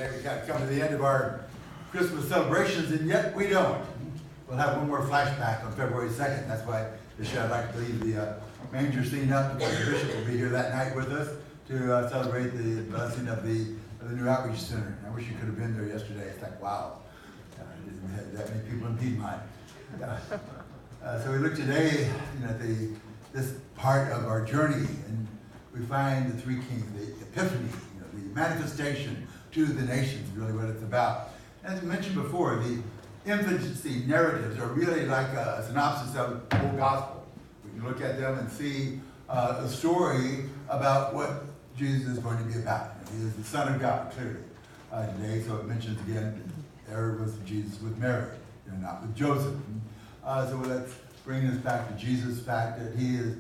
Today we got to come to the end of our Christmas celebrations, and yet we don't. We'll have one more flashback on February 2nd. That's why I'd like to leave the manger scene up, because the bishop will be here that night with us to celebrate the blessing of the new outreach center. I wish you could have been there yesterday. It's like, wow, I didn't have that many people in Piedmont. So we look today at this part of our journey, and we find the three kings, the epiphany, the manifestation to the nations, really what it's about. As I mentioned before, the infancy narratives are really like a synopsis of the whole gospel. We can look at them and see a story about what Jesus is going to be about. He is the Son of God, clearly, today. So it mentions again, there was Jesus with Mary, not with Joseph. So let's bring this back to Jesus' fact that he is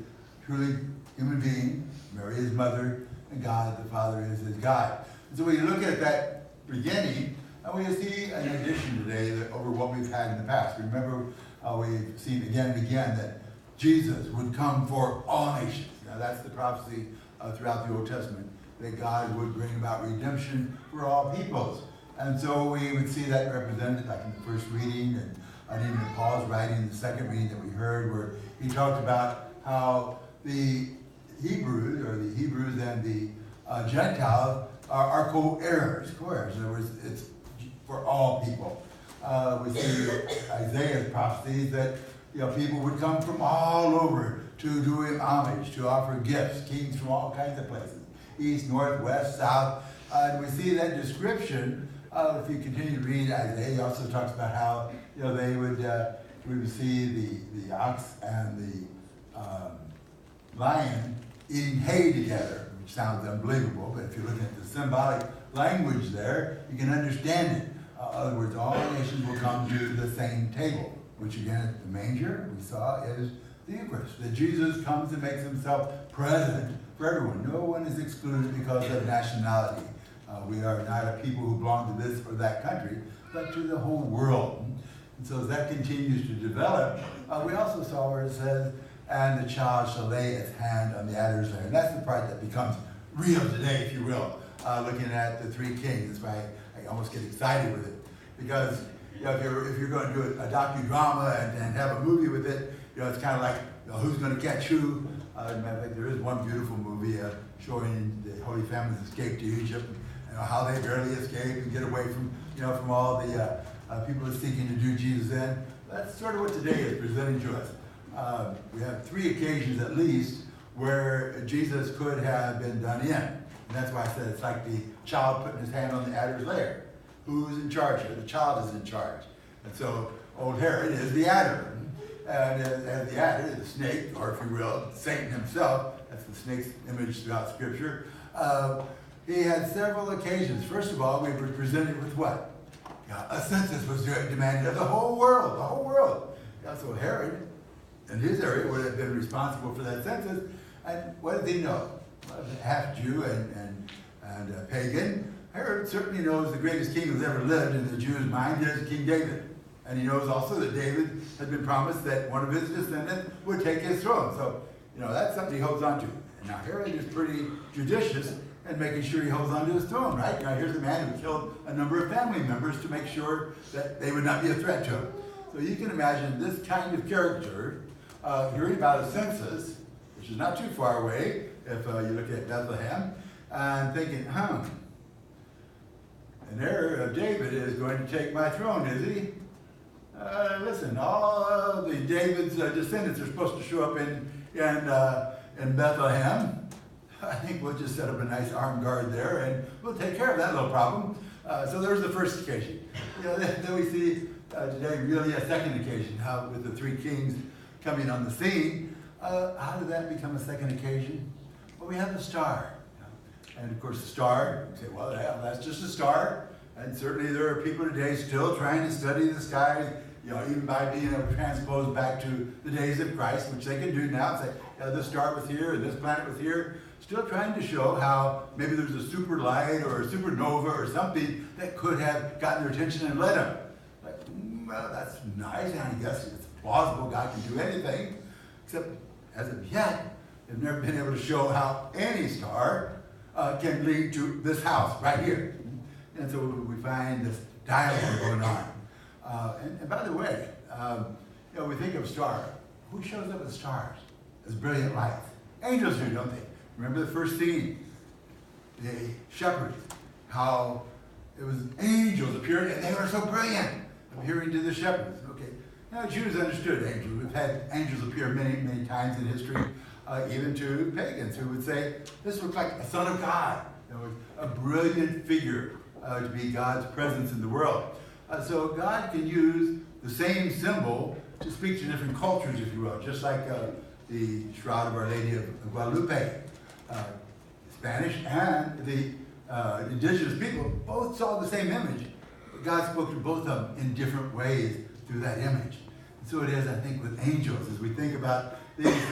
truly human being, Mary his mother, and God the Father is his God. And so we look at that beginning, and we see an addition today over what we've had in the past. Remember, we've seen again and again that Jesus would come for all nations. Now that's the prophecy throughout the Old Testament, that God would bring about redemption for all peoples. And so we would see that represented like in the first reading, and even in Paul's writing, the second reading that we heard, where he talked about how the Hebrews and the Gentiles are co-heirs. In other words, it's for all people. We see Isaiah's prophecies that people would come from all over to do him homage, to offer gifts, kings from all kinds of places, east, north, west, south. And we see that description. If you continue to read Isaiah, he also talks about how we would see the ox and the lion eating hay together, which sounds unbelievable, but if you're looking at the symbolic language there, you can understand it. In other words, all nations will come to the same table, which again, at the manger, we saw, is the Eucharist. That Jesus comes and makes himself present for everyone. No one is excluded because of nationality. We are not a people who belong to this or that country, but to the whole world. And so as that continues to develop, we also saw where it says, and the child shall lay its hand on the adder's lair. And that's the part that becomes real today, if you will, looking at the three kings. That's why I almost get excited with it. Because if you're going to do a docudrama and have a movie with it, it's kind of like who's going to catch who. As a matter of fact, there is one beautiful movie showing the Holy Family's escape to Egypt, and how they barely escape and get away from all the people who are seeking to do Jesus in. That's sort of what today is presenting to us. We have three occasions at least where Jesus could have been done in. And that's why I said it's like the child putting his hand on the adder's lair. Who's in charge here? The child is in charge. And so old Herod is the adder. And the adder is the snake, or if you will, Satan himself. That's the snake's image throughout Scripture. He had several occasions. First of all, we were presented with what? A census was demanded of the whole world. So Herod, in his area, would have been responsible for that census. And what did he know? Well, half Jew and pagan. Herod certainly knows the greatest king who's ever lived in the Jews' mind is King David. And he knows also that David had been promised that one of his descendants would take his throne. So, that's something he holds on to. And now Herod is pretty judicious in making sure he holds on to his throne, right? Now here's a man who killed a number of family members to make sure that they would not be a threat to him. So you can imagine this kind of character hearing about a census, which is not too far away if you look at Bethlehem, and thinking, an heir of David is going to take my throne, is he? Listen, all of the David's descendants are supposed to show up in Bethlehem. I think we'll just set up a nice armed guard there, and we'll take care of that little problem. So there's the first occasion. Then we see today really a second occasion, how with the three kings coming on the scene. How did that become a second occasion? Well, we have the star. And of course the star, you say, well, yeah, that's just a star. And certainly there are people today still trying to study the sky, even by being able to transpose back to the days of Christ, which they can do now, and say, this star was here, and this planet was here. Still trying to show how maybe there's a super light or a supernova or something that could have gotten their attention and led them. Well, that's nice, and I guess it's plausible God can do anything, except as of yet, they've never been able to show how any star can lead to this house right here. And so we find this dialogue going on. And by the way, we think of stars. Who shows up with stars as brilliant lights? Angels do, don't they? Remember the first scene? The shepherds, how it was angels appearing, and they were so brilliant, appearing to the shepherds. Okay. Now, Jews understood angels. We've had angels appear many, many times in history, even to pagans who would say, this looks like a son of God. It was a brilliant figure to be God's presence in the world. So God can use the same symbol to speak to different cultures, if you will, just like the Shroud of Our Lady of Guadalupe. Spanish and the indigenous people both saw the same image. But God spoke to both of them in different ways through that image. And so it is, I think, with angels. As we think about these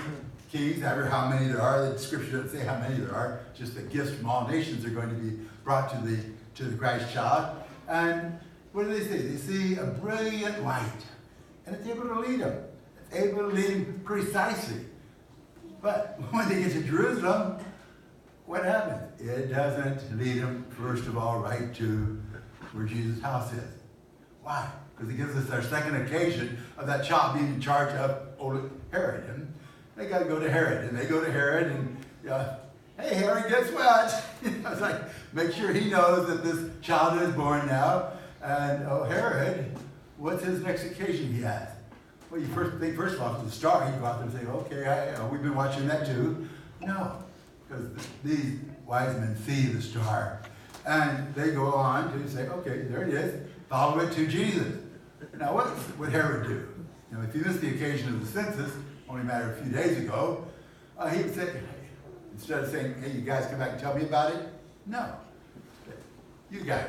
kings, ever how many there are, the scripture doesn't say how many there are, just that gifts from all nations are going to be brought to the Christ child. And what do they see? They see a brilliant light. And it's able to lead them. It's able to lead them precisely. But when they get to Jerusalem, what happens? It doesn't lead them, first of all, right to where Jesus' house is. Why? Because it gives us our second occasion of that child being in charge of old Herod. And they got to go to Herod. And they go to Herod and, hey, Herod, guess what? It's like, make sure he knows that this child is born now. And, Herod, what's his next occasion he has? Well, you first of all, for the star, you go out there and say, okay, we've been watching that too. No. Because these wise men see the star. And they go on to say, okay, there it is. Follow it to Jesus. Now, what would Herod do? If he missed the occasion of the census, only a matter of a few days ago, he would say, instead of saying, hey, you guys come back and tell me about it? No. You guys,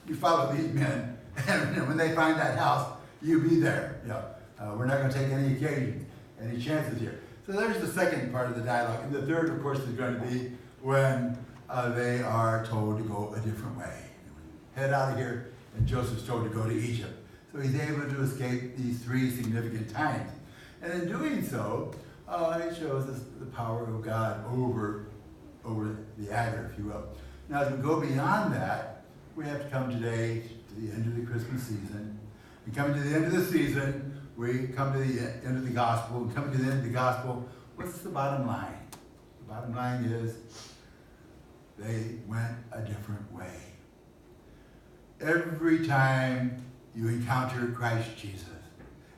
you follow these men. And when they find that house, you be there. We're not going to take any occasion, any chances here. So there's the second part of the dialogue. And the third, of course, is going to be when they are told to go a different way. Head out of here, and Joseph's told to go to Egypt. So he's able to escape these three significant times. And in doing so, it shows us the power of God over the adder, if you will. Now, as we go beyond that, we have to come today to the end of the Christmas season. And coming to the end of the season, we come to the end of the gospel. And coming to the end of the gospel, what's the bottom line? The bottom line is they went a different way. Every time you encounter Christ Jesus,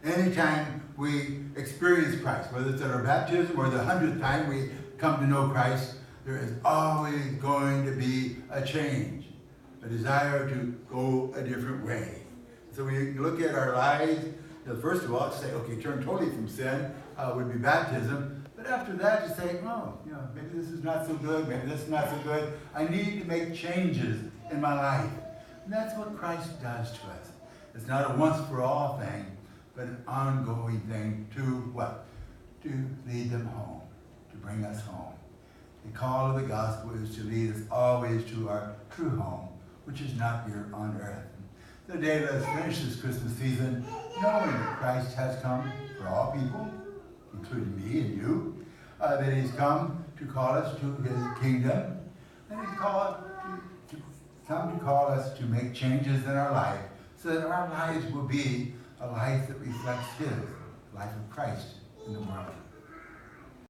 anytime we experience Christ, whether it's at our baptism or the 100th time we come to know Christ, there is always going to be a change, a desire to go a different way. So we look at our lives. First of all, to say, okay, turn totally from sin would be baptism. But after that, to say, maybe this is not so good, maybe this is not so good. I need to make changes in my life. And that's what Christ does to us. It's not a once-for-all thing, but an ongoing thing to what? To lead them home, to bring us home. The call of the gospel is to lead us always to our true home, which is not here on earth. Today, let us finish this Christmas season knowing that Christ has come for all people, including me and you, that he's come to call us to his kingdom, and he's come to call us to make changes in our life so that our lives will be a life that reflects his life of Christ in the world.